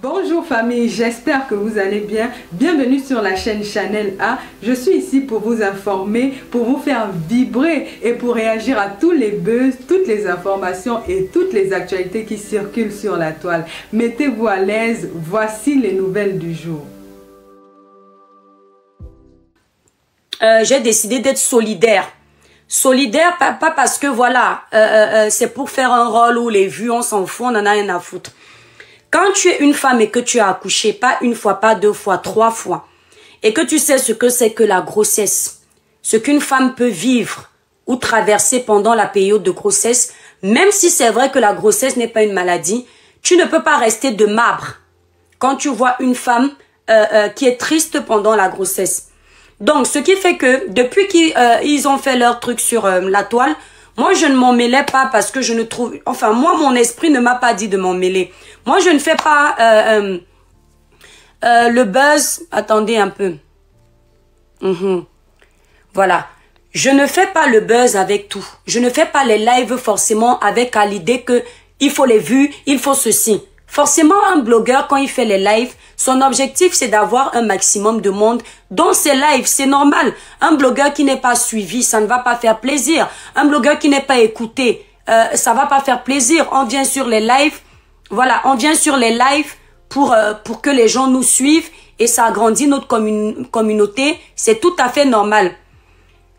Bonjour famille, j'espère que vous allez bien. Bienvenue sur la chaîne Chanel A. Je suis ici pour vous informer, pour vous faire vibrer et pour réagir à tous les buzz, toutes les informations et toutes les actualités qui circulent sur la toile. Mettez-vous à l'aise, voici les nouvelles du jour. J'ai décidé d'être solidaire. Solidaire, pas parce que voilà, c'est pour faire un rôle où les vues, on s'en fout, on en a rien à foutre. Quand tu es une femme et que tu as accouché, pas une fois, pas deux fois, 3 fois, et que tu sais ce que c'est que la grossesse, ce qu'une femme peut vivre ou traverser pendant la période de grossesse, même si c'est vrai que la grossesse n'est pas une maladie, tu ne peux pas rester de marbre quand tu vois une femme qui est triste pendant la grossesse. Donc, ce qui fait que depuis qu'ils ont fait leur truc sur la toile, moi, je ne m'en mêlais pas parce que je ne trouve... Enfin, moi, mon esprit ne m'a pas dit de m'en mêler. Moi, je ne fais pas le buzz... Attendez un peu. Voilà. Je ne fais pas le buzz avec tout. Je ne fais pas les lives forcément avec à l'idée que il faut les vues, il faut ceci. Forcément, un blogueur, quand il fait les lives, son objectif, c'est d'avoir un maximum de monde dans ses lives. C'est normal. Un blogueur qui n'est pas suivi, ça ne va pas faire plaisir. Un blogueur qui n'est pas écouté, ça va pas faire plaisir. On vient sur les lives, voilà, on vient sur les lives pour que les gens nous suivent et ça agrandit notre communauté. C'est tout à fait normal.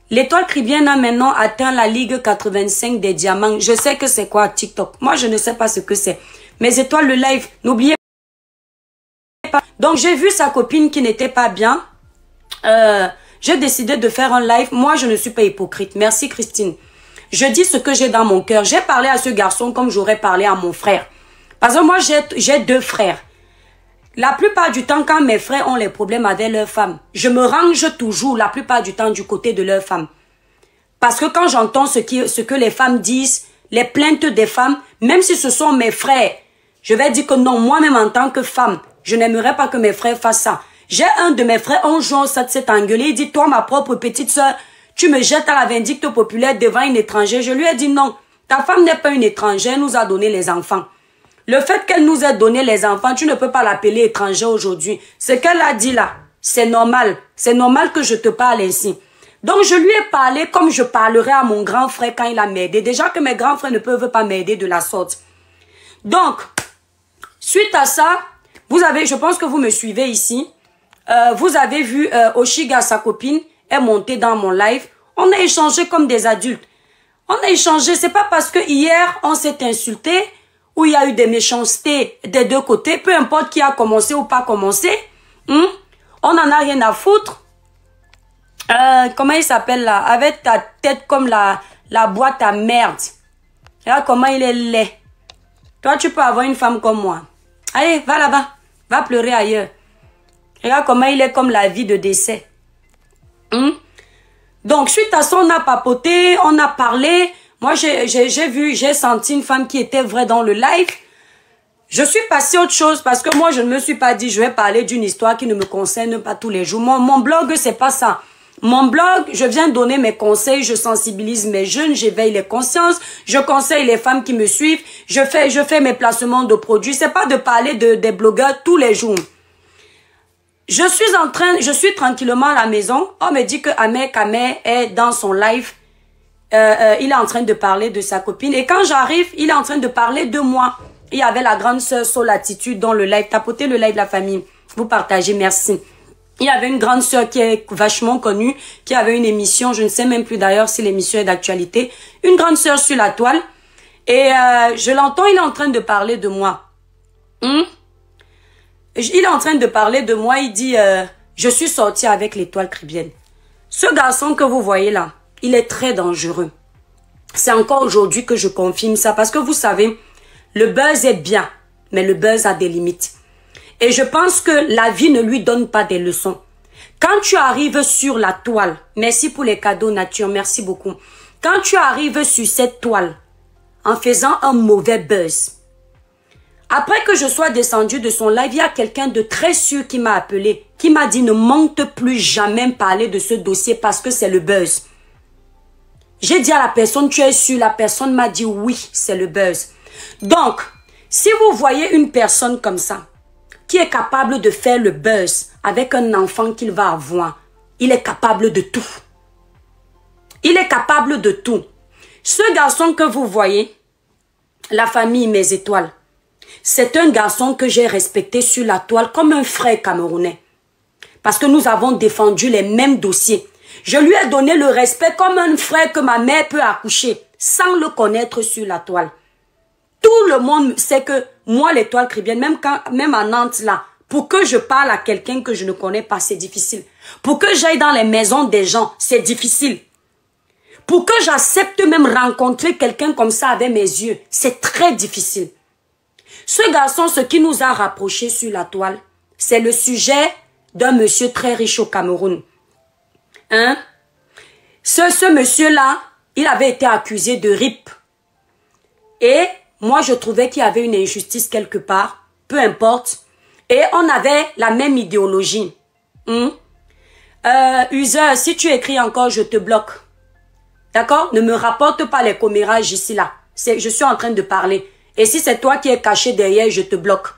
L'étoile Caribbean a maintenant atteint la Ligue 85 des diamants. Je sais que c'est quoi TikTok. Moi, je ne sais pas ce que c'est. Mes étoiles, le live, n'oubliez pas. Donc, j'ai vu sa copine qui n'était pas bien. J'ai décidé de faire un live. Moi, je ne suis pas hypocrite. Merci, Christine. Je dis ce que j'ai dans mon cœur. J'ai parlé à ce garçon comme j'aurais parlé à mon frère. Parce que moi, j'ai 2 frères. La plupart du temps, quand mes frères ont les problèmes avec leurs femmes, je me range toujours la plupart du temps du côté de leurs femmes. Parce que quand j'entends ce que les femmes disent, les plaintes des femmes, même si ce sont mes frères, je vais dire que non, moi-même en tant que femme, je n'aimerais pas que mes frères fassent ça. J'ai un de mes frères, un jour, ça s'est engueulé, il dit, toi, ma propre petite soeur, tu me jettes à la vindicte populaire devant une étrangère. Je lui ai dit non, ta femme n'est pas une étrangère, elle nous a donné les enfants. Le fait qu'elle nous ait donné les enfants, tu ne peux pas l'appeler étrangère aujourd'hui. Ce qu'elle a dit là, c'est normal. C'est normal que je te parle ainsi. Donc, je lui ai parlé comme je parlerais à mon grand frère quand il a m'aidé. Déjà que mes grands frères ne peuvent pas m'aider de la sorte. Donc, suite à ça, vous avez, je pense que vous me suivez ici. Vous avez vu Oshiga, sa copine, est montée dans mon live. On a échangé comme des adultes. On a échangé, c'est pas parce que hier, on s'est insulté ou il y a eu des méchancetés des 2 côtés, peu importe qui a commencé ou pas commencé, on en a rien à foutre. Comment il s'appelle là? Avec ta tête comme la boîte à merde. Regarde comment il est laid. Toi, tu peux avoir une femme comme moi. Allez, va là-bas. Va pleurer ailleurs. Regarde comment il est comme la vie de décès. Donc, suite à ça, on a papoté, on a parlé. Moi, j'ai senti une femme qui était vraie dans le live. Je suis passée à autre chose parce que moi, je ne me suis pas dit, je vais parler d'une histoire qui ne me concerne pas tous les jours. Mon blog, c'est pas ça. Mon blog, je viens donner mes conseils, je sensibilise mes jeunes, j'éveille les consciences, je conseille les femmes qui me suivent, je fais mes placements de produits. C'est pas de parler des blogueurs tous les jours. Je suis tranquillement à la maison. On me dit que Ahmed Kamer est dans son live. Il est en train de parler de sa copine. Et quand j'arrive, il est en train de parler de moi. Il y avait la grande sœur Solatitude dans le live. Tapotez le live, la famille. Vous partagez, merci. Il y avait une grande sœur qui est vachement connue, qui avait une émission, je ne sais même plus d'ailleurs si l'émission est d'actualité. Une grande sœur sur la toile. Et je l'entends, il est en train de parler de moi. Il est en train de parler de moi, il dit, je suis sortie avec l'étoile caribéenne. Ce garçon que vous voyez là, il est très dangereux. C'est encore aujourd'hui que je confirme ça. Parce que vous savez, le buzz est bien, mais le buzz a des limites. Et je pense que la vie ne lui donne pas des leçons. Quand tu arrives sur la toile, merci pour les cadeaux nature, merci beaucoup. Quand tu arrives sur cette toile, en faisant un mauvais buzz, après que je sois descendue de son live, il y a quelqu'un de très sûr qui m'a appelé, qui m'a dit ne monte plus jamais parler de ce dossier parce que c'est le buzz. J'ai dit à la personne, tu es sûr? La personne m'a dit oui, c'est le buzz. Donc, si vous voyez une personne comme ça, qui est capable de faire le buzz avec un enfant qu'il va avoir. Il est capable de tout. Il est capable de tout. Ce garçon que vous voyez, la famille Mes Étoiles, c'est un garçon que j'ai respecté sur la toile comme un frère camerounais. Parce que nous avons défendu les mêmes dossiers. Je lui ai donné le respect comme un frère que ma mère peut accoucher, sans le connaître sur la toile. Tout le monde sait que moi, l'étoile caribéenne, même à Nantes là, pour que je parle à quelqu'un que je ne connais pas, c'est difficile. Pour que j'aille dans les maisons des gens, c'est difficile. Pour que j'accepte même rencontrer quelqu'un comme ça avec mes yeux, c'est très difficile. Ce garçon, ce qui nous a rapprochés sur la toile, c'est le sujet d'un monsieur très riche au Cameroun. Hein? Ce monsieur-là, il avait été accusé de RIP. Et moi, je trouvais qu'il y avait une injustice quelque part, peu importe. Et on avait la même idéologie. User, si tu écris encore, je te bloque. D'accord? Ne me rapporte pas les commérages ici, là. Je suis en train de parler. Et si c'est toi qui es caché derrière, je te bloque.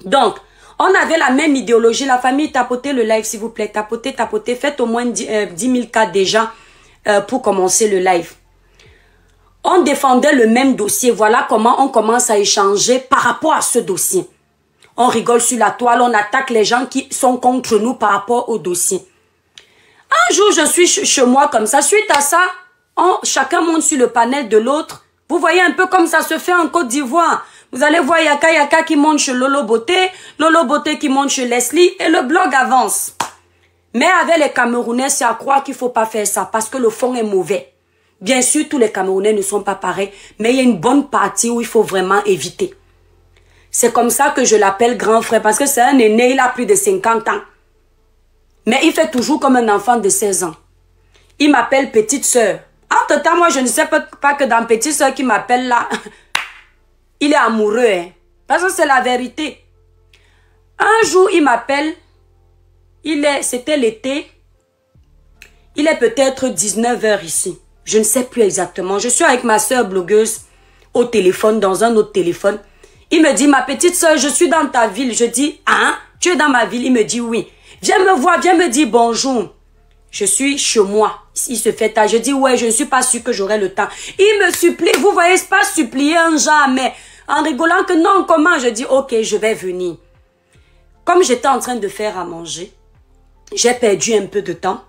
Donc, on avait la même idéologie. La famille, tapotez le live, s'il vous plaît. Tapotez. Faites au moins 10 000 cas déjà pour commencer le live. On défendait le même dossier. Voilà comment on commence à échanger par rapport à ce dossier. On rigole sur la toile, on attaque les gens qui sont contre nous par rapport au dossier. Un jour, je suis chez moi comme ça. Suite à ça, chacun monte sur le panel de l'autre. Vous voyez un peu comme ça se fait en Côte d'Ivoire. Vous allez voir Yaka qui monte chez Lolo Beauté qui monte chez Leslie et le blog avance. Mais avec les Camerounais, c'est à croire qu'il ne faut pas faire ça parce que le fond est mauvais. Bien sûr, tous les Camerounais ne sont pas pareils, mais il y a une bonne partie où il faut vraiment éviter. C'est comme ça que je l'appelle grand frère parce que c'est un aîné, il a plus de 50 ans. Mais il fait toujours comme un enfant de 16 ans. Il m'appelle petite sœur. Entre-temps, moi, je ne sais pas que dans petite sœur qui m'appelle là, il est amoureux. Hein, parce que c'est la vérité. Un jour, il m'appelle. C'était l'été. Il est peut-être 19 h ici. Je ne sais plus exactement. Je suis avec ma sœur blogueuse au téléphone, dans un autre téléphone. Il me dit, ma petite sœur, je suis dans ta ville. Je dis, hein, tu es dans ma ville? Il me dit, oui. Viens me voir, viens me dire bonjour. Je suis chez moi. Il se fait tard. Je dis, ouais, je ne suis pas sûre que j'aurai le temps. Il me supplie. Vous voyez, c'est pas supplier un genre, mais en rigolant que non, comment? Je dis, ok, je vais venir. Comme j'étais en train de faire à manger, j'ai perdu un peu de temps.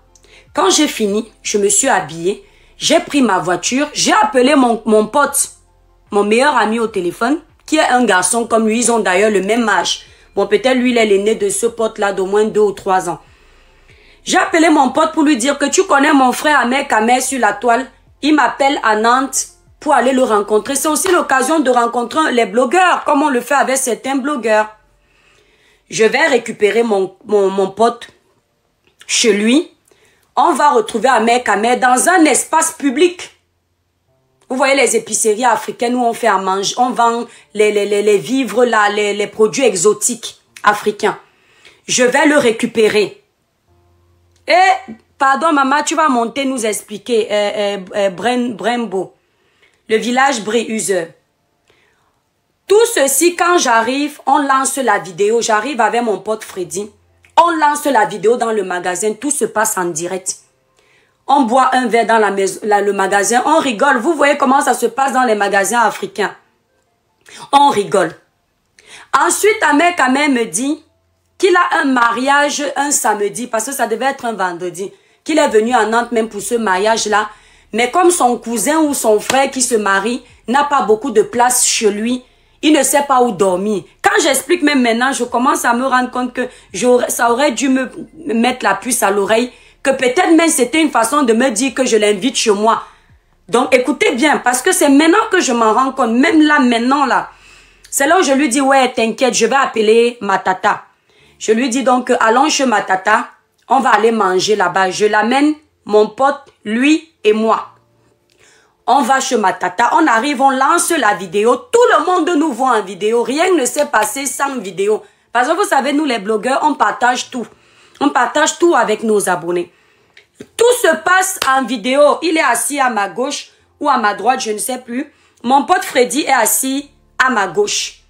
Quand j'ai fini, je me suis habillée. J'ai pris ma voiture. J'ai appelé mon pote, mon meilleur ami au téléphone, qui est un garçon comme lui. Ils ont d'ailleurs le même âge. Bon, peut-être lui, il est l'aîné de ce pote-là d'au moins 2 ou 3 ans. J'ai appelé mon pote pour lui dire que tu connais mon frère Ahmed Kamer sur la toile. Il m'appelle à Nantes pour aller le rencontrer. C'est aussi l'occasion de rencontrer les blogueurs, comme on le fait avec certains blogueurs. Je vais récupérer mon pote chez lui. On va retrouver Ahmed Kamer dans un espace public. Vous voyez les épiceries africaines où on fait à manger, on vend les vivres là, les produits exotiques africains. Je vais le récupérer. Et, pardon maman, tu vas monter nous expliquer, Brembo, le village Bréuse. Tout ceci, quand j'arrive, on lance la vidéo. J'arrive avec mon pote Freddy. On lance la vidéo dans le magasin. Tout se passe en direct. On boit un verre dans le magasin. On rigole. Vous voyez comment ça se passe dans les magasins africains. On rigole. Ensuite, Ahmed Kamer me dit qu'il a un mariage un samedi. Parce que ça devait être un vendredi. Qu'il est venu à Nantes même pour ce mariage-là. Mais comme son cousin ou son frère qui se marie n'a pas beaucoup de place chez lui, il ne sait pas où dormir. Quand j'explique même maintenant, je commence à me rendre compte que ça aurait dû me mettre la puce à l'oreille. Que peut-être même c'était une façon de me dire que je l'invite chez moi. Donc écoutez bien, parce que c'est maintenant que je m'en rends compte. Même là, maintenant là. C'est là où je lui dis, ouais, t'inquiète, je vais appeler ma tata. Je lui dis donc, allons chez ma tata. On va aller manger là-bas. Je l'amène, mon pote, lui et moi. On va chez ma tata, on arrive, on lance la vidéo. Tout le monde nous voit en vidéo. Rien ne s'est passé sans vidéo. Parce que vous savez, nous les blogueurs, on partage tout. On partage tout avec nos abonnés. Tout se passe en vidéo. Il est assis à ma gauche ou à ma droite, je ne sais plus. Mon pote Freddy est assis à ma gauche.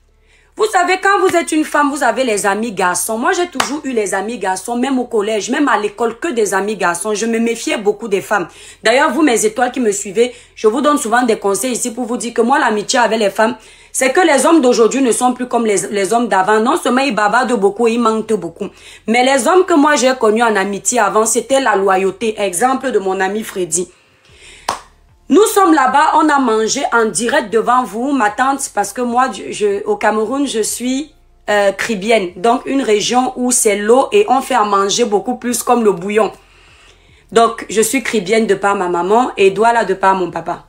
Vous savez, quand vous êtes une femme, vous avez les amis garçons. Moi, j'ai toujours eu les amis garçons, même au collège, même à l'école, que des amis garçons. Je me méfiais beaucoup des femmes. D'ailleurs, vous, mes étoiles qui me suivez, je vous donne souvent des conseils ici pour vous dire que moi, l'amitié avec les femmes, c'est que les hommes d'aujourd'hui ne sont plus comme les hommes d'avant. Non seulement ils bavardent beaucoup, ils mentent beaucoup. Mais les hommes que moi, j'ai connus en amitié avant, c'était la loyauté. Exemple de mon ami Freddy. Nous sommes là-bas, on a mangé en direct devant vous, ma tante, parce que moi, au Cameroun, je suis cribienne. Donc, une région où c'est l'eau et on fait à manger beaucoup plus comme le bouillon. Donc, je suis cribienne de par ma maman et Douala de par mon papa.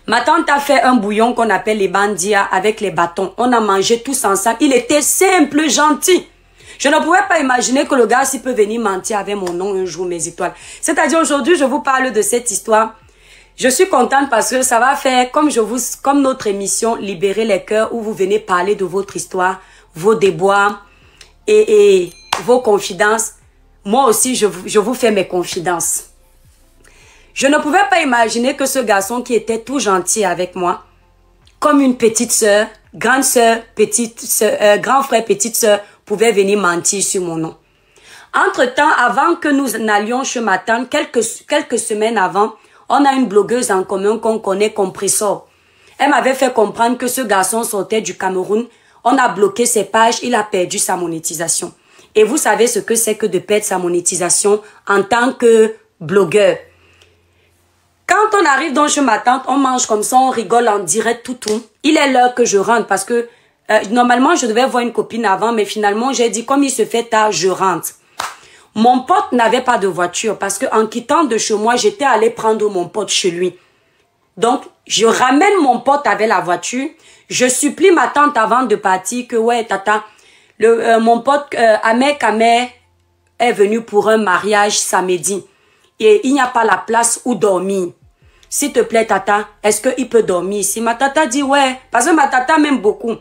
Ma tante a fait un bouillon qu'on appelle les bandia avec les bâtons. On a mangé tous ensemble. Il était simple, gentil. Je ne pouvais pas imaginer que le gars s'il peut venir mentir avec mon nom un jour, mes étoiles. C'est-à-dire, aujourd'hui, je vous parle de cette histoire. Je suis contente parce que ça va faire comme notre émission Libérer les cœurs où vous venez parler de votre histoire, vos déboires et vos confidences. Moi aussi, je vous fais mes confidences. Je ne pouvais pas imaginer que ce garçon qui était tout gentil avec moi, comme une petite sœur, grande sœur, petite sœur, grand frère, petite sœur, pouvait venir mentir sur mon nom. Entre-temps, avant que nous n'allions chez ma tante, quelques semaines avant, on a une blogueuse en commun qu'on connaît, Compressor. Elle m'avait fait comprendre que ce garçon sortait du Cameroun. On a bloqué ses pages, il a perdu sa monétisation. Et vous savez ce que c'est que de perdre sa monétisation en tant que blogueur. Quand on arrive donc chez ma tante, on mange comme ça, on rigole en direct tout. Il est l'heure que je rentre parce que normalement, je devais voir une copine avant, mais finalement, j'ai dit, comme il se fait tard, je rentre. Mon pote n'avait pas de voiture parce qu'en quittant de chez moi, j'étais allé prendre mon pote chez lui. Donc, je ramène mon pote avec la voiture. Je supplie ma tante avant de partir que, ouais, tata, mon pote Ahmed Kamer est venu pour un mariage samedi. Et il n'y a pas la place où dormir. S'il te plaît, tata, est-ce qu'il peut dormir ici? Ma tata dit, ouais, parce que ma tata m'aime beaucoup.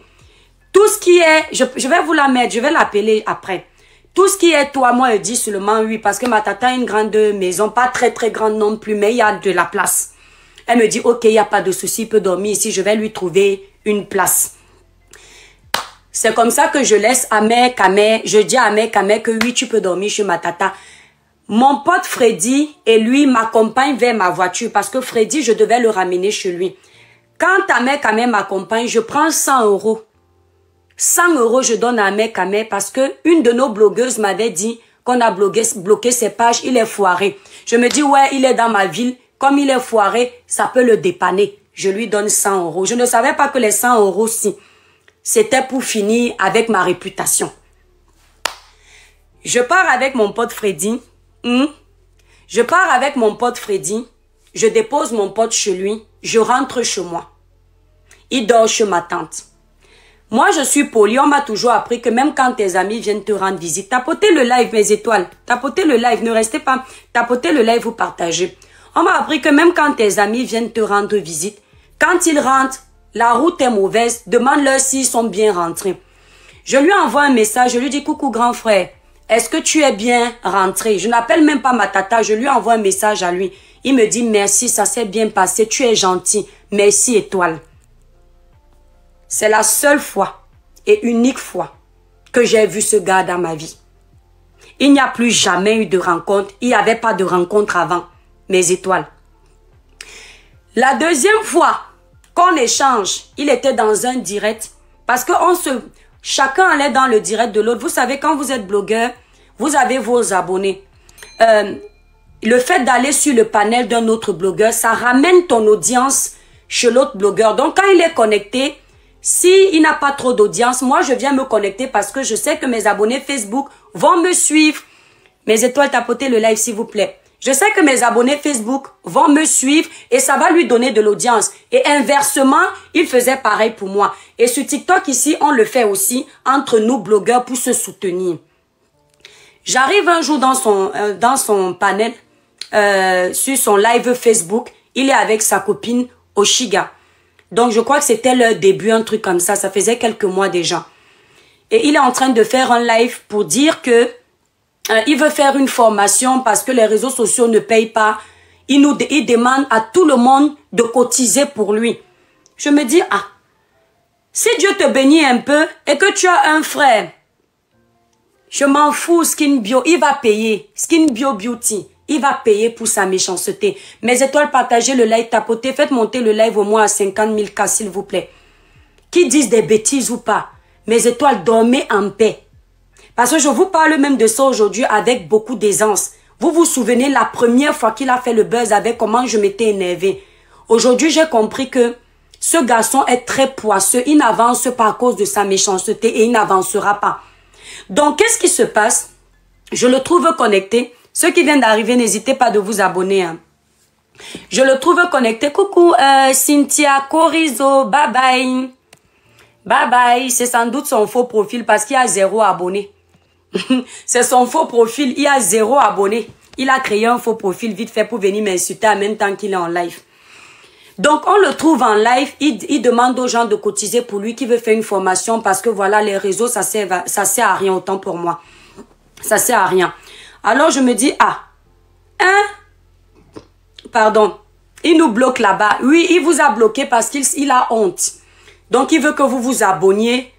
Tout ce qui est, je vais vous la mettre, je vais l'appeler après. Tout ce qui est toi, moi, elle dit seulement oui, parce que ma tata a une grande maison, pas très très grande non plus, mais il y a de la place. Elle me dit, ok, il n'y a pas de souci, il peut dormir ici, je vais lui trouver une place. C'est comme ça que je laisse Ahmed Kamer, je dis à Ahmed Kamer que oui, tu peux dormir chez ma tata. Mon pote Freddy et lui m'accompagnent vers ma voiture, parce que Freddy, je devais le ramener chez lui. Quand Ahmed Kamer m'accompagne, je prends 100 €. 100 € je donne à Ahmed Kamer parce que une de nos blogueuses m'avait dit qu'on a bloqué ses pages, il est foiré. Je me dis, ouais, il est dans ma ville. Comme il est foiré, ça peut le dépanner. Je lui donne 100 €. Je ne savais pas que les 100 €, c'était pour finir avec ma réputation. Je pars avec mon pote Freddy. Je pars avec mon pote Freddy. Je dépose mon pote chez lui. Je rentre chez moi. Il dort chez ma tante. Moi, je suis polie. On m'a toujours appris que même quand tes amis viennent te rendre visite, tapotez le live, mes étoiles. Tapotez le live. Ne restez pas. Tapotez le live, vous partagez. On m'a appris que même quand tes amis viennent te rendre visite, quand ils rentrent, la route est mauvaise. Demande-leur s'ils sont bien rentrés. Je lui envoie un message. Je lui dis, coucou grand frère. Est-ce que tu es bien rentré? Je n'appelle même pas ma tata. Je lui envoie un message à lui. Il me dit, merci, ça s'est bien passé. Tu es gentil. Merci, étoile. C'est la seule fois et unique fois que j'ai vu ce gars dans ma vie. Il n'y a plus jamais eu de rencontre. Il n'y avait pas de rencontre avant. Mes étoiles. La deuxième fois qu'on échange, il était dans un direct. Parce que chacun allait dans le direct de l'autre. Vous savez, quand vous êtes blogueur, vous avez vos abonnés. Le fait d'aller sur le panel d'un autre blogueur, ça ramène ton audience chez l'autre blogueur. Donc, quand il est connecté, s'il n'a pas trop d'audience, moi, je viens me connecter parce que je sais que mes abonnés Facebook vont me suivre. Mes étoiles, tapotez le live, s'il vous plaît. Je sais que mes abonnés Facebook vont me suivre et ça va lui donner de l'audience. Et inversement, il faisait pareil pour moi. Et sur TikTok ici, on le fait aussi entre nous blogueurs pour se soutenir. J'arrive un jour dans son panel, sur son live Facebook. Il est avec sa copine Oshiga. Donc, je crois que c'était leur début, un truc comme ça. Ça faisait quelques mois déjà. Et il est en train de faire un live pour dire que il veut faire une formation parce que les réseaux sociaux ne payent pas. Il demande à tout le monde de cotiser pour lui. Je me dis, ah, Si Dieu te bénit un peu et que tu as un frère, je m'en fous, Skin Bio, il va payer. Skin Bio Beauty, il va payer pour sa méchanceté. Mes étoiles, partagez le live, tapotez, faites monter le live au moins à 50 000 cas, s'il vous plaît. Qui disent des bêtises ou pas, mes étoiles, dormez en paix. Parce que je vous parle même de ça aujourd'hui avec beaucoup d'aisance. Vous vous souvenez la première fois qu'il a fait le buzz avec comment je m'étais énervé. Aujourd'hui, j'ai compris que ce garçon est très poisseux. Il n'avance pas à cause de sa méchanceté et il n'avancera pas. Donc, qu'est-ce qui se passe? Je le trouve connecté. Ceux qui viennent d'arriver, n'hésitez pas de vous abonner. Hein. Je le trouve connecté. Coucou, Cynthia, Corizo, bye bye. Bye bye. C'est sans doute son faux profil parce qu'il y a 0 abonnés. C'est son faux profil. Il y a 0 abonnés. Il a créé un faux profil vite fait pour venir m'insulter en même temps qu'il est en live. Donc, on le trouve en live. Il demande aux gens de cotiser pour lui qui veut faire une formation parce que voilà, les réseaux, ça sert à rien autant pour moi. Ça sert à rien. Alors, je me dis, pardon, il nous bloque là-bas. Oui, il vous a bloqué parce qu'il a honte. Donc, il veut que vous vous abonniez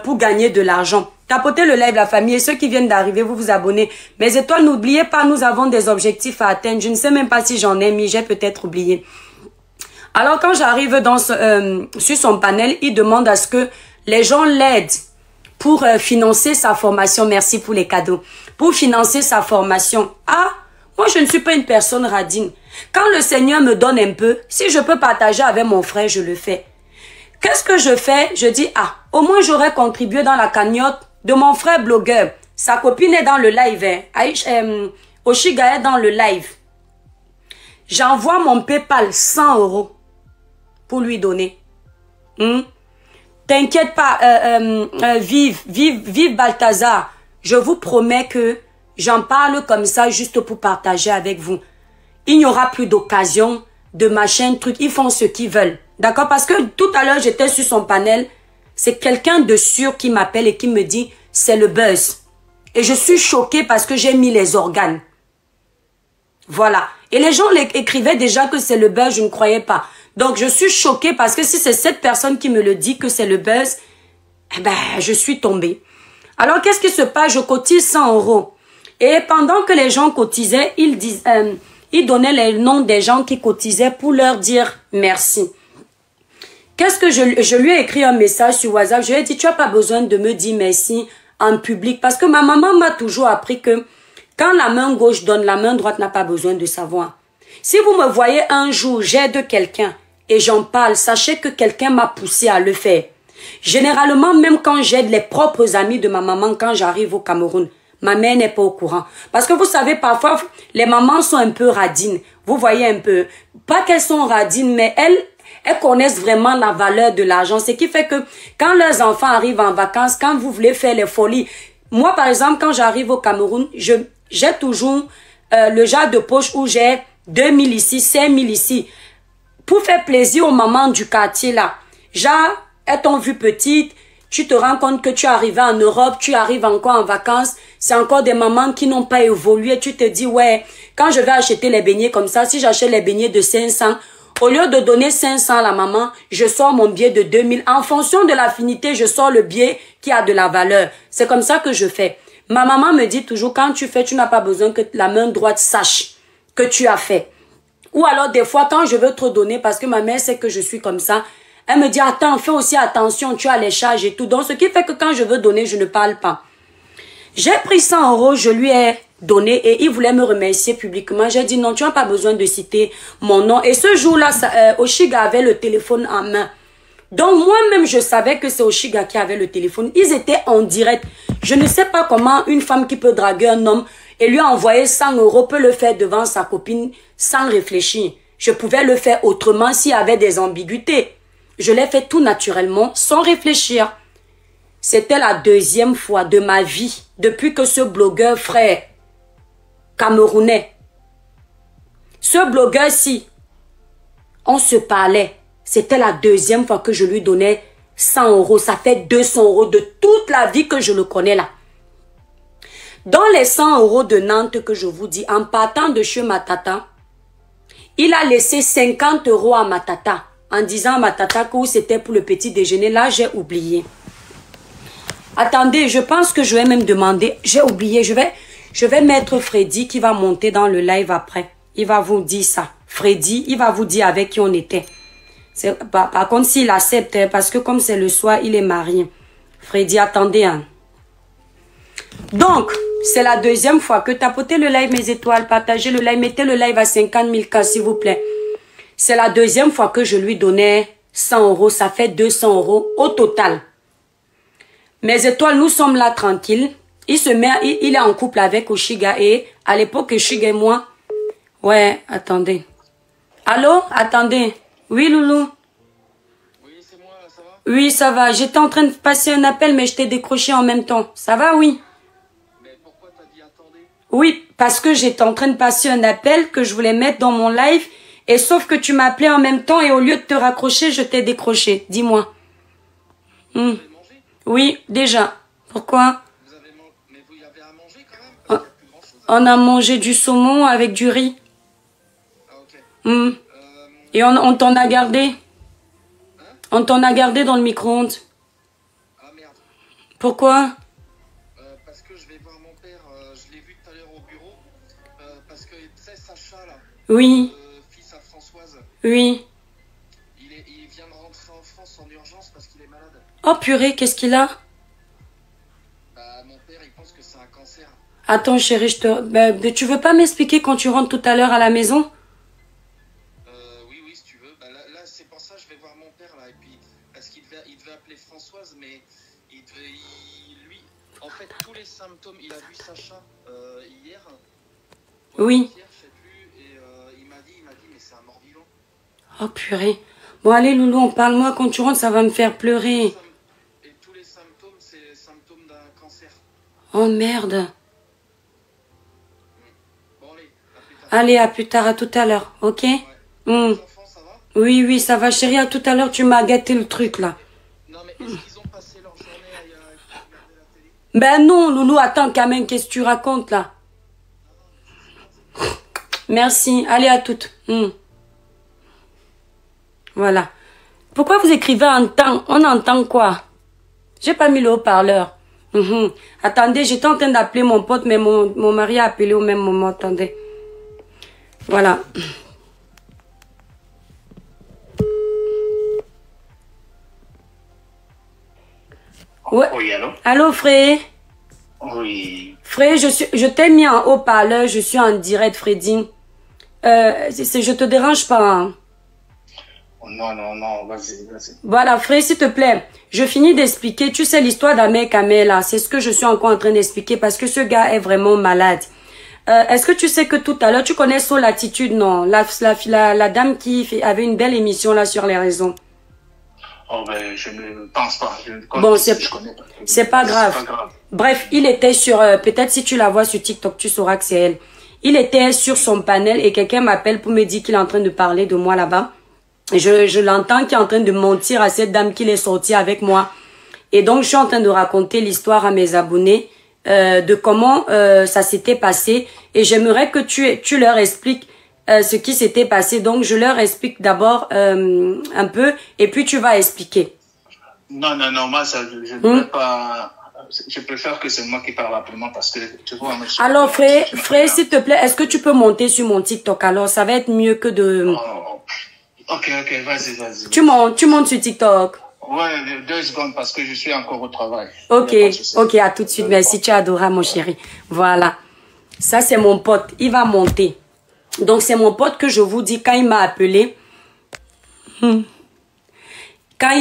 pour gagner de l'argent. Tapotez le live, la famille, et ceux qui viennent d'arriver, vous vous abonnez. Mes étoiles, n'oubliez pas, nous avons des objectifs à atteindre. Je ne sais même pas si j'en ai mis, j'ai peut-être oublié. Alors, quand j'arrive sur son panel, il demande à ce que les gens l'aident pour financer sa formation. Merci pour les cadeaux. Pour financer sa formation. Ah, moi, je ne suis pas une personne radine. Quand le Seigneur me donne un peu, si je peux partager avec mon frère, je le fais. Qu'est-ce que je fais? Je dis, au moins j'aurais contribué dans la cagnotte de mon frère blogueur. Sa copine est dans le live. Oshiga est dans le live. J'envoie mon PayPal 100 € pour lui donner. T'inquiète pas, vive Balthazar. Je vous promets que j'en parle comme ça juste pour partager avec vous. Il n'y aura plus d'occasion de machin, truc. Ils font ce qu'ils veulent. D'accord? Parce que tout à l'heure, j'étais sur son panel. C'est quelqu'un de sûr qui m'appelle et qui me dit, c'est le buzz. Et je suis choquée parce que j'ai mis les organes. Voilà. Et les gens écrivaient déjà que c'est le buzz, je ne croyais pas. Donc, je suis choquée parce que si c'est cette personne qui me le dit que c'est le buzz, eh ben, je suis tombée. Alors, qu'est-ce qui se passe? Je cotise 100 €. Et pendant que les gens cotisaient, ils donnaient les noms des gens qui cotisaient pour leur dire merci. Qu'est-ce que je lui ai écrit un message sur WhatsApp. Je lui ai dit, tu n'as pas besoin de me dire merci en public. Parce que ma maman m'a toujours appris que quand la main gauche donne, la main droite n'a pas besoin de savoir. Si vous me voyez un jour, j'aide quelqu'un et j'en parle, sachez que quelqu'un m'a poussé à le faire. Généralement, même quand j'aide les propres amis de ma maman quand j'arrive au Cameroun, ma mère n'est pas au courant. Parce que vous savez, parfois, les mamans sont un peu radines. Vous voyez un peu. Pas qu'elles sont radines, mais elles connaissent vraiment la valeur de l'argent. Ce qui fait que quand leurs enfants arrivent en vacances, quand vous voulez faire les folies, moi, par exemple, quand j'arrive au Cameroun, j'ai toujours le genre de poche où j'ai 2 000 ici, 5 000 ici. Pour faire plaisir aux mamans du quartier là. Genre, elles t'ont vu petite, tu te rends compte que tu es arrivé en Europe, tu arrives encore en vacances, c'est encore des mamans qui n'ont pas évolué. Tu te dis, ouais, quand je vais acheter les beignets comme ça, si j'achète les beignets de 500, au lieu de donner 500 à la maman, je sors mon billet de 2000. En fonction de l'affinité, je sors le billet qui a de la valeur. C'est comme ça que je fais. Ma maman me dit toujours, quand tu fais, tu n'as pas besoin que la main droite sache que tu as fait. Ou alors des fois, quand je veux trop donner, parce que ma mère sait que je suis comme ça, elle me dit, attends, fais aussi attention, tu as les charges et tout. Donc, ce qui fait que quand je veux donner, je ne parle pas. J'ai pris 100 €, je lui ai donné et il voulait me remercier publiquement. J'ai dit, non, tu n'as pas besoin de citer mon nom. Et ce jour-là, Oshiga avait le téléphone en main. Donc, moi-même, je savais que c'est Oshiga qui avait le téléphone. Ils étaient en direct. Je ne sais pas comment une femme qui peut draguer un homme et lui envoyer 100 € peut le faire devant sa copine sans réfléchir. Je pouvais le faire autrement s'il y avait des ambiguïtés. Je l'ai fait tout naturellement, sans réfléchir. C'était la 2e fois de ma vie, depuis que ce blogueur frère camerounais, ce blogueur-ci, on se parlait. C'était la 2e fois que je lui donnais 100 €. Ça fait 200 € de toute la vie que je le connais là. Dans les 100 € de Nantes que je vous dis, en partant de chez ma tata, il a laissé 50 € à ma tata en disant à ma tata que c'était pour le petit déjeuner. Là, j'ai oublié. Attendez, je pense que je vais même demander. J'ai oublié. Je vais mettre Freddy qui va monter dans le live après. Il va vous dire ça. Freddy, il va vous dire avec qui on était. Par contre, s'il accepte, hein, parce que comme c'est le soir, il est marié. Freddy, attendez. Hein. Donc, c'est la deuxième fois que tapotez le live, mes étoiles, partagez le live, mettez le live à 50 000 cas, s'il vous plaît. C'est la deuxième fois que je lui donnais 100 €. Ça fait 200 € au total. Mes étoiles, nous sommes là tranquilles. Il est en couple avec Oshiga et à l'époque, Oshiga et moi. Ouais, attendez. Allô? Attendez. Oui, Loulou? Oui, c'est moi, là, ça va? Oui, ça va. J'étais en train de passer un appel, mais je t'ai décroché en même temps. Ça va, oui? Mais pourquoi t'as dit attendez? Oui, parce que j'étais en train de passer un appel que je voulais mettre dans mon live. Et sauf que tu m'as appelé en même temps et au lieu de te raccrocher, je t'ai décroché. Dis-moi. Vous avez mangé? Oui, déjà. Pourquoi? Mais vous y avez à manger quand même? Parce qu'il y a plus grand chose. On a mangé du saumon avec du riz. Ah, ok. Et on t'en a gardé. Hein? On t'en a gardé dans le micro-ondes. Ah merde. Pourquoi? Parce que je vais voir mon père, je l'ai vu tout à l'heure au bureau. Parce que, tu sais, Sacha, là, Oui, fils à Françoise, oui. il vient de rentrer en France en urgence parce qu'il est malade. Oh purée, qu'est-ce qu'il a? Bah, mon père, il pense que c'est un cancer. Attends chérie, tu veux pas m'expliquer quand tu rentres tout à l'heure à la maison? Oui, si tu veux. Bah, là c'est pour ça que je vais voir mon père, là. Et puis, parce qu'il devait appeler Françoise, mais lui, en fait, tous les symptômes, il a vu Sacha hier. Oui. Hier, je sais plus, et il m'a dit, mais c'est un mort-vivant. Oh purée. Bon allez Loulou, on parle-moi quand tu rentres, ça va me faire pleurer. Et tous les symptômes, c'est les symptômes d'un cancer. Oh merde. Bon, allez, à plus tard. Allez, à plus tard, à tout à l'heure, ok? Ouais. Les enfants, ça va? Oui, ça va chérie, à tout à l'heure, tu m'as gâté le truc là. Non, mais est-ce qu'ils ont passé leur journée à regarder la télé? Ben non, Loulou, attends quand même, qu'est-ce que tu racontes là? Merci, allez à toutes. Voilà. Pourquoi vous écrivez en temps? On entend quoi? J'ai pas mis le haut-parleur. Attendez, j'étais en train d'appeler mon pote, mais mon mari a appelé au même moment. Attendez. Voilà. Ouais. Oui, allô? Allô, Fré? Oui. Fré, je t'ai mis en haut-parleur, je suis en direct, Freddy. Je te dérange pas, hein? Non, vas-y. Voilà, Fré, s'il te plaît, je finis d'expliquer. Tu sais l'histoire d'Ahmed Kamel, là, c'est ce que je suis encore en train d'expliquer parce que ce gars est vraiment malade. Est-ce que tu sais que tout à l'heure, tu connais Soul Attitude, non? La dame qui avait une belle émission là sur les réseaux. Oh ben, je ne pense pas. Bon, c'est pas grave. Bref, il était sur, peut-être si tu la vois sur TikTok, tu sauras que c'est elle. Il était sur son panel et quelqu'un m'appelle pour me dire qu'il est en train de parler de moi là-bas. Et je l'entends qui est en train de mentir à cette dame qu'il est sorti avec moi. Et donc, je suis en train de raconter l'histoire à mes abonnés de comment ça s'était passé. Et j'aimerais que tu leur expliques ce qui s'était passé. Donc, je leur explique d'abord un peu et puis tu vas expliquer. Non, moi, ça, je ne veux pas... Je préfère que c'est moi qui parle rapidement parce que tu vois... Alors, frère, s'il te plaît, est-ce que tu peux monter sur mon TikTok? Alors, ça va être mieux que de... Ok, vas-y. Tu montes sur TikTok? Ouais, 2 secondes parce que je suis encore au travail. Ok, à tout de suite. Merci, tu es adorable, mon chéri. Voilà. Ça, c'est mon pote. Il va monter. Donc, c'est mon pote que je vous dis quand il m'a appelé. Quand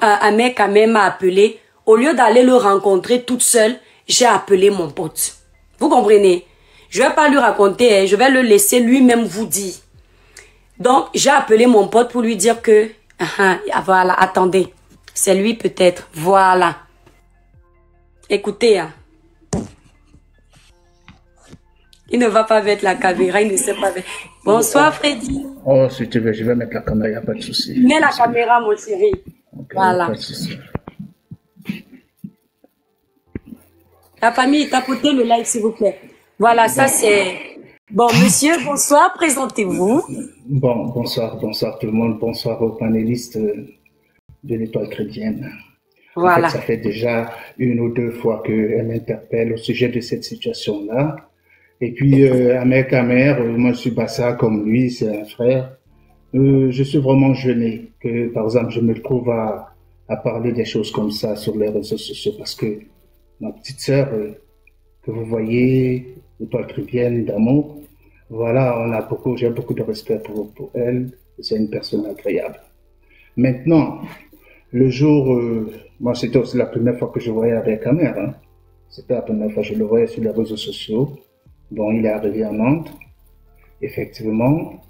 Ahmed Kamel m'a appelé, au lieu d'aller le rencontrer toute seule, j'ai appelé mon pote. Vous comprenez? Je vais pas lui raconter, hein, je vais le laisser lui-même vous dire. Donc, j'ai appelé mon pote pour lui dire que... voilà, attendez. C'est lui peut-être. Voilà. Écoutez. Hein. Il ne va pas mettre la caméra, il ne sait pas mettre. Bonsoir, Freddy. Oh, si tu veux, je vais mettre la caméra, il n'y a pas de souci. Mets la caméra, mon chéri. Okay, voilà. Pas de souci. La famille, tapotez le live, s'il vous plaît. Voilà, ça c'est... Bon, monsieur, bonsoir, présentez-vous. Bon, bonsoir tout le monde, bonsoir aux panélistes de l'Étoile chrétienne. En fait, Voilà. ça fait déjà une ou deux fois qu'elle m'interpelle au sujet de cette situation-là. Et puis, Ahmed Kamer, moi je suis Bassa comme lui, c'est un frère. Je suis vraiment gêné que, par exemple, je me trouve à parler des choses comme ça sur les réseaux sociaux parce que ma petite sœur, que vous voyez, l'Étoile chrétienne d'amour, voilà, j'ai beaucoup de respect pour elle. C'est une personne agréable. Maintenant, le jour, moi c'était aussi la première fois que je voyais avec Kamer, hein. C'était la première fois que je le voyais sur les réseaux sociaux. Bon, il est arrivé à Nantes, effectivement.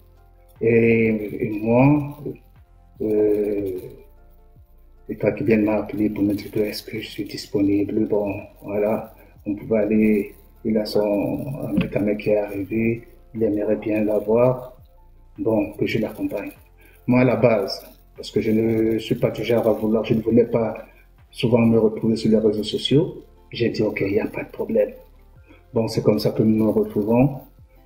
Et moi, c'est toi qui viens de m'appeler pour me dire que est-ce que je suis disponible. Bon, voilà, on pouvait aller. Il a un mec qui est arrivé, il aimerait bien l'avoir. Bon, que je l'accompagne. Moi, à la base, parce que je ne suis pas du genre à vouloir, je ne voulais pas souvent me retrouver sur les réseaux sociaux. J'ai dit, ok, il n'y a pas de problème. Bon, c'est comme ça que nous nous retrouvons.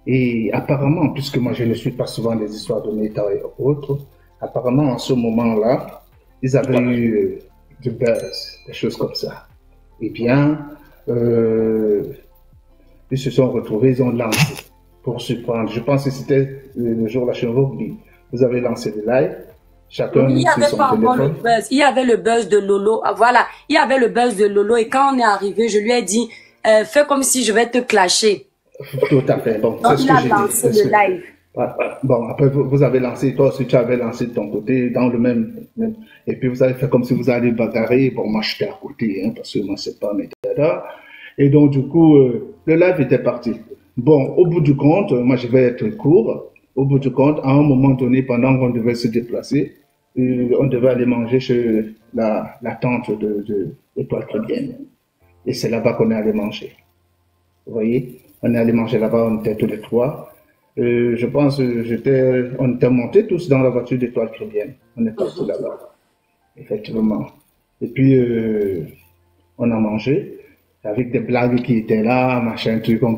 Et apparemment, puisque moi je ne suis pas souvent des histoires de méta et autres, apparemment en ce moment-là, ils avaient eu du buzz, des choses comme ça. Eh bien, ils se sont retrouvés, ils ont lancé pour surprendre. Je pense que c'était le jour de la chirurgie. Vous avez lancé le live, chacun Il n'y sur avait son pas encore le téléphone. buzz. Il y avait le buzz de Lolo. Ah, voilà. Il y avait le buzz de Lolo. Et quand on est arrivé, je lui ai dit, fais comme si je vais te clasher. Tout à fait. Bon, Donc, c'est ce il que a j'ai lancé dit. le live. Bon, après, vous avez lancé, toi aussi, tu avais lancé de ton côté, dans le même. Et puis, vous avez fait comme si vous alliez bagarrer. Bon, moi, j'étais à côté, hein, parce que moi, c'est pas mes dada. Et donc, du coup, le live était parti. Bon, au bout du compte, moi, je vais être court. Au bout du compte, à un moment donné, pendant qu'on devait se déplacer, on devait aller manger chez la tante de l'Étoile chrétienne. Et c'est là-bas qu'on est allé manger. Vous voyez, on est allé manger là-bas, on était tous les trois. Je pense on était montés tous dans la voiture d'Étoile chrétienne. On est partis là-bas, effectivement. Et puis, on a mangé avec des blagues qui étaient là, machin, truc, on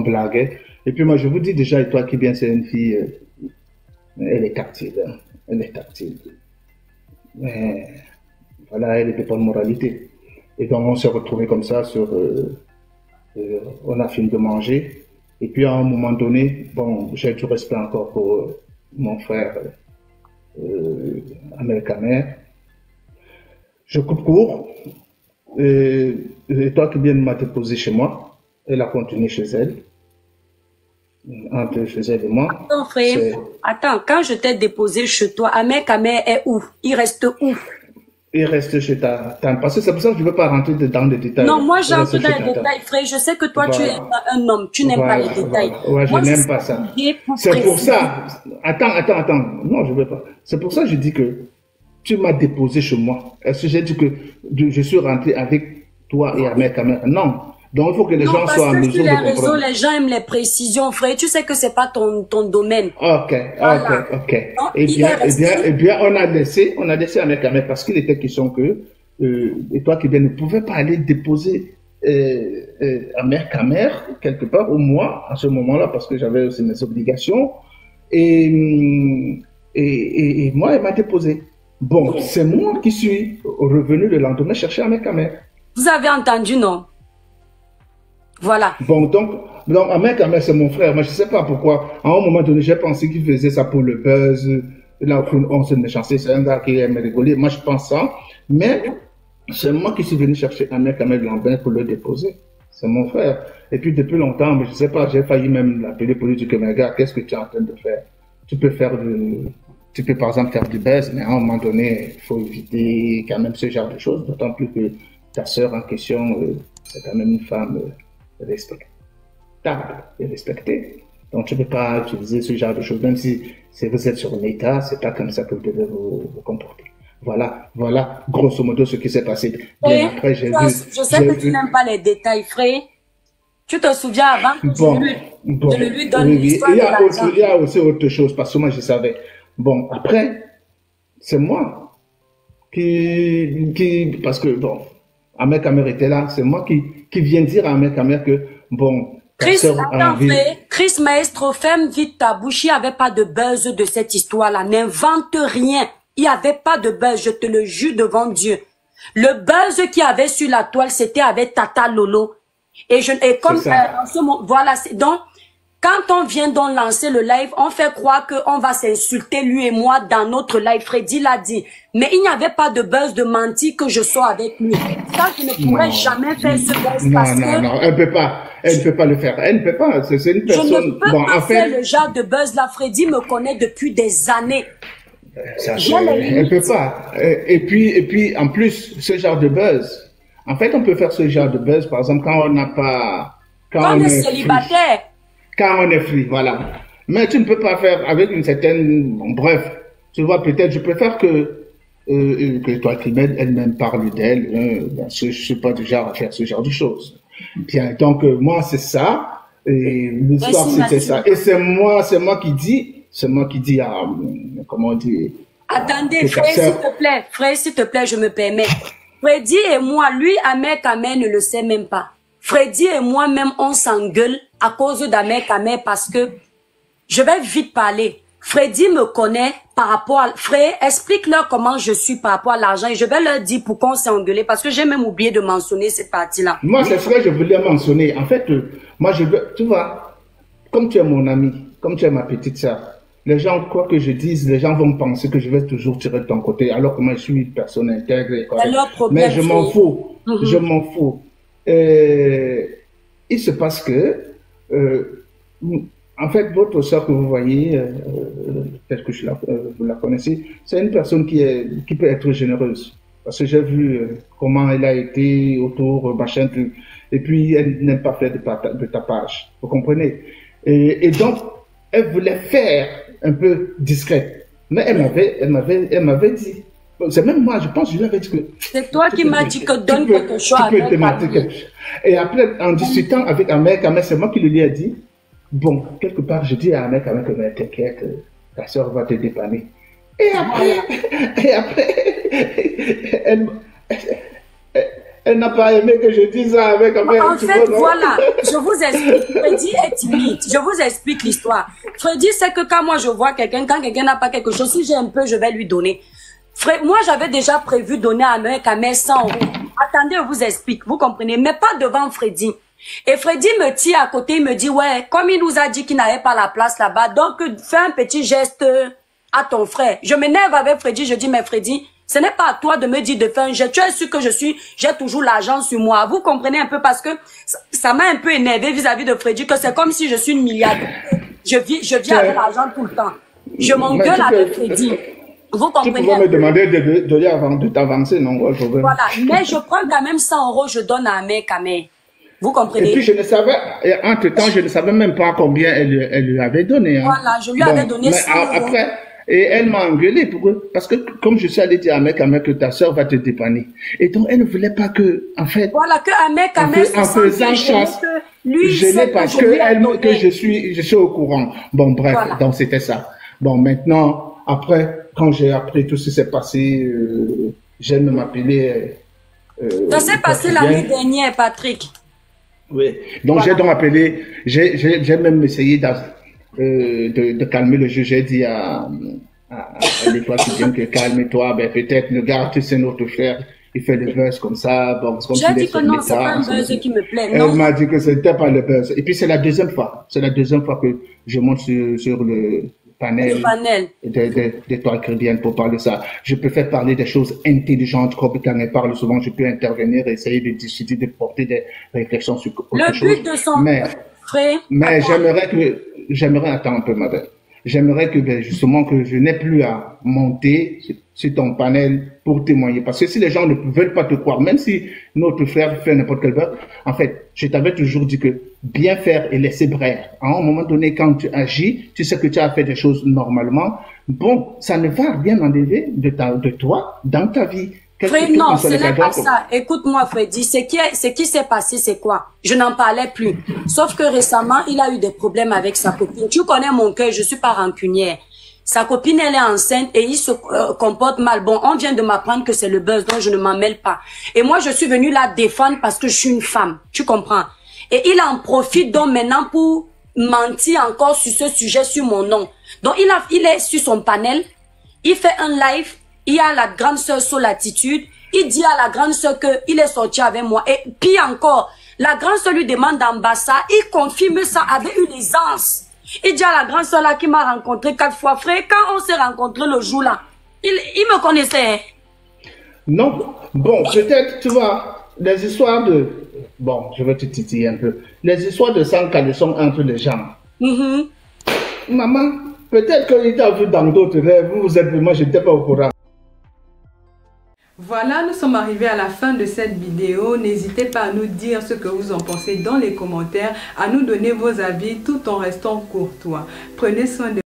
blaguait. Et puis moi, je vous dis déjà, Étoile chrétienne, c'est une fille, elle est tactile, hein. Elle est tactile. Mais voilà, elle n'était pas de moralité. Et donc, on s'est retrouvés comme ça on a fini de manger. Et puis, à un moment donné, bon, j'ai du respect encore pour mon frère Ahmed Kamer. Je coupe court. Et toi qui viens de m'a déposé chez moi, elle a continué chez elle. Entre chez elle et moi. Attends, frère. Attends, quand je t'ai déposé chez toi, Ahmed Kamer est où? Il reste où? Il reste chez ta tante. Parce que c'est pour ça que je ne veux pas rentrer dans les détails. Non, moi j'entre dans les détails, frère. Je sais que toi, tu es un homme. Tu n'aimes pas les détails. Ouais, je n'aime pas ça. C'est pour ça. Attends. Non, je ne veux pas. C'est pour ça que je dis que tu m'as déposé chez moi. Est-ce que j'ai dit que je suis rentré avec toi et Ahmed Kamer? Non. Donc il faut que les gens soient en mesure de comprendre. Sur les réseaux, les gens aiment les précisions, frère. Tu sais que c'est pas ton domaine. Ok. Non, Eh bien, on a laissé Ahmed Kamer parce qu'il était question que et toi qui ne pouvais pas aller déposer Ahmed Kamer quelque part, ou moi, à ce moment-là, parce que j'avais aussi mes obligations. Et moi, elle m'a déposé. Bon, c'est moi qui suis revenu le lendemain chercher Ahmed Kamer. Vous avez entendu, non? Voilà. Bon, donc Ahmed Kamer, c'est mon frère. Moi, je ne sais pas pourquoi. À un moment donné, j'ai pensé qu'il faisait ça pour le buzz. Là, on se méchançait. C'est un gars qui aime rigoler. Moi, je pense ça. Mais c'est moi qui suis venu chercher Ahmed Kamer de Lambert pour le déposer. C'est mon frère. Et puis, depuis longtemps, mais je ne sais pas, j'ai failli même l'appeler pour lui dire que, mais gars, qu'est-ce que tu es en train de faire? Tu peux par exemple faire du buzz, mais à un moment donné, il faut éviter quand même ce genre de choses. D'autant plus que ta sœur en question, c'est quand même une femme respectable et respectée. Donc, tu ne peux pas utiliser ce genre de choses, même si vous êtes sur un état, c'est pas comme ça que vous devez vous comporter. Voilà, grosso modo, ce qui s'est passé. Bien après, je sais que tu n'aimes pas les détails, frère. Tu te souviens avant que je lui donne l'histoire de l'argent. Il y a aussi autre chose, parce que moi, je savais. Bon, après, c'est moi parce que, bon, Ahmed Kamer était là, c'est moi qui viens dire à Ahmed Kamer que, bon, Ta Chris, sœur a attends, envie. frère. Chris Maestro, ferme vite ta bouche. Il n'y avait pas de buzz de cette histoire-là. N'invente rien. Il n'y avait pas de buzz, je te le jure devant Dieu. Le buzz qu'il y avait sur la toile, c'était avec Tata Lolo. Et comme, en ce moment, voilà, donc, quand on vient donc lancer le live, on fait croire qu'on va s'insulter, lui et moi, dans notre live. Freddy l'a dit. Mais il n'y avait pas de buzz de mentir que je sois avec lui. Ça, je ne pourrais jamais faire ce buzz parce que... Non, elle peut pas. Elle ne peut pas le faire. Elle ne peut pas. C'est une personne... Je ne peux pas faire le genre de buzz là. Freddy me connaît depuis des années. Elle peut pas. Et puis, en plus, ce genre de buzz, en fait, on peut faire ce genre de buzz, par exemple, quand on n'a pas... Quand on est célibataire. Quand on est free, voilà. Mais tu ne peux pas faire avec une certaine... Bon, bref, tu vois, peut-être, je préfère que toi, Climède, elle-même parle d'elle. Parce que je suis pas du genre à faire ce genre de choses. Bien, donc, moi, c'est ça. Et l'histoire, c'était ça. Et c'est moi qui dis, comment dire... Attendez, frère, s'il te plaît, je me permets. Freddy et moi, lui, Ahmed Kamer ne le sait même pas. Freddy et moi-même, on s'engueule à cause d'Ahmed Kamer parce que je vais vite parler. Freddy me connaît par rapport à... Frère, explique-leur comment je suis par rapport à l'argent et je vais leur dire pourquoi on s'est engueulé parce que j'ai même oublié de mentionner cette partie-là. Moi, c'est ce que je voulais mentionner. En fait, moi, je veux... Tu vois, comme tu es mon ami, comme tu es ma petite sœur, les gens, quoi que je dise, les gens vont penser que je vais toujours tirer de ton côté alors que moi, je suis une personne intègre et correcte. Mais je m'en fous. Je m'en fous. Il se passe que... en fait, votre sœur que vous voyez, peut-être que vous la connaissez, c'est une personne qui peut être généreuse. Parce que j'ai vu comment elle a été autour, machin, tout. Et puis, elle n'aime pas faire de tapage. Vous comprenez? Et donc, elle voulait faire un peu discrète. Mais elle m'avait dit. C'est même moi, je pense, je lui avais dit que... C'est toi qui m'as dit que donne quelque chose à Ahmed. Et après, en discutant avec Ahmed, c'est moi qui lui ai dit, bon, quelque part, je dis à Ahmed que mais t'inquiète, ta soeur va te dépanner. Et après, elle n'a pas aimé que je dise ça avec Ahmed. En fait, voilà, je vous explique. Freddy est timide. Je vous explique l'histoire. Freddy sait que quand moi je vois quelqu'un, quand quelqu'un n'a pas quelque chose, si j'ai un peu, je vais lui donner. Moi, j'avais déjà prévu donner à Ahmed Kamer 100 €. Attendez, je vous explique. Vous comprenez? Mais pas devant Freddy. Et Freddy me tire à côté, il me dit, ouais, comme il nous a dit qu'il n'avait pas la place là-bas, donc fais un petit geste à ton frère. Je m'énerve avec Freddy, je dis, mais Freddy, ce n'est pas à toi de me dire de faire un geste. Tu es sûr que j'ai toujours l'argent sur moi. Vous comprenez un peu parce que ça m'a un peu énervé vis-à-vis de Freddy, que c'est comme si je suis une milliardaire. Je viens avec l'argent tout le temps. Je m'engueule avec Freddy. Vous comprenez? Tu pouvais me demander de t'avancer, non? Voilà, mais je prends quand même 100 €, je donne à Ahmed Kamer. Vous comprenez? Et puis je ne savais, entre-temps, je ne savais même pas combien elle lui avait donné. Hein. Voilà, je lui avais donné 100 €. Après, et elle m'a engueulé parce que comme je suis allé dire à Ahmed Kamer que ta soeur va te dépanner. Et donc elle ne voulait pas que, en fait, voilà, que Ahmed Kamer en faisant chasse, gêné parce que je suis au courant. Bon, bref, voilà. Donc c'était ça. Bon, maintenant, après, quand j'ai appris tout ce qui s'est passé, j'aime m'appeler. Ça s'est passé l'année dernière, Patrick. Oui. Donc voilà. J'ai donc appelé, j'ai même essayé de calmer le jeu. J'ai dit à l'étoile qui vient que calme-toi, ben peut-être le gars, tu sais, notre frère, il fait le buzz comme ça. Bon, j'ai dit que non, c'est pas un buzz qui me plaît. Elle m'a dit que c'était pas le buzz. Et puis c'est la deuxième fois. C'est la deuxième fois que je monte sur le panel d'étoiles chrétiennes pour parler de ça. Je préfère parler des choses intelligentes, comme quand elle parle souvent, je peux intervenir et essayer de discuter, de porter des réflexions sur autre chose. Le but de son frère. Mais j'aimerais attendre un peu, ma belle. J'aimerais que, justement, que je n'ai plus à monter sur ton panel pour témoigner. Parce que si les gens ne veulent pas te croire, même si notre frère fait n'importe quel buzz, en fait, je t'avais toujours dit que bien faire et laisser brère. À un moment donné, quand tu agis, tu sais que tu as fait des choses normalement. Bon, ça ne va rien enlever de toi dans ta vie. Frère, non, ce n'est pas ça. Écoute-moi, Freddy, ce qui s'est passé, c'est quoi? Je n'en parlais plus. Sauf que récemment, il a eu des problèmes avec sa copine. Tu connais mon cœur, je suis pas rancunière. Sa copine, elle est enceinte et il se comporte mal. Bon, on vient de m'apprendre que c'est le buzz, donc je ne m'en mêle pas. Et moi, je suis venue la défendre parce que je suis une femme. Tu comprends? Et il en profite donc maintenant pour mentir encore sur ce sujet, sur mon nom. Donc il est sur son panel, il fait un live, il y a la grande sœur sur l'attitude, il dit à la grande sœur qu'il est sorti avec moi. Et puis encore, la grande sœur lui demande d'ambassade, il confirme ça avec une aisance. Il dit à la grande sœur là qui m'a rencontré 4 fois, frère, quand on s'est rencontré le jour là, il me connaissait. Non, bon, peut-être, tu vois, les histoires de... Bon, je vais te titiller un peu. Les histoires de sang caleçon entre les gens. Maman, peut-être qu'il t'a vu dans d'autres rêves, vous êtes vraiment, je n'étais pas au courant. Voilà, nous sommes arrivés à la fin de cette vidéo. N'hésitez pas à nous dire ce que vous en pensez dans les commentaires, à nous donner vos avis tout en restant courtois. Prenez soin de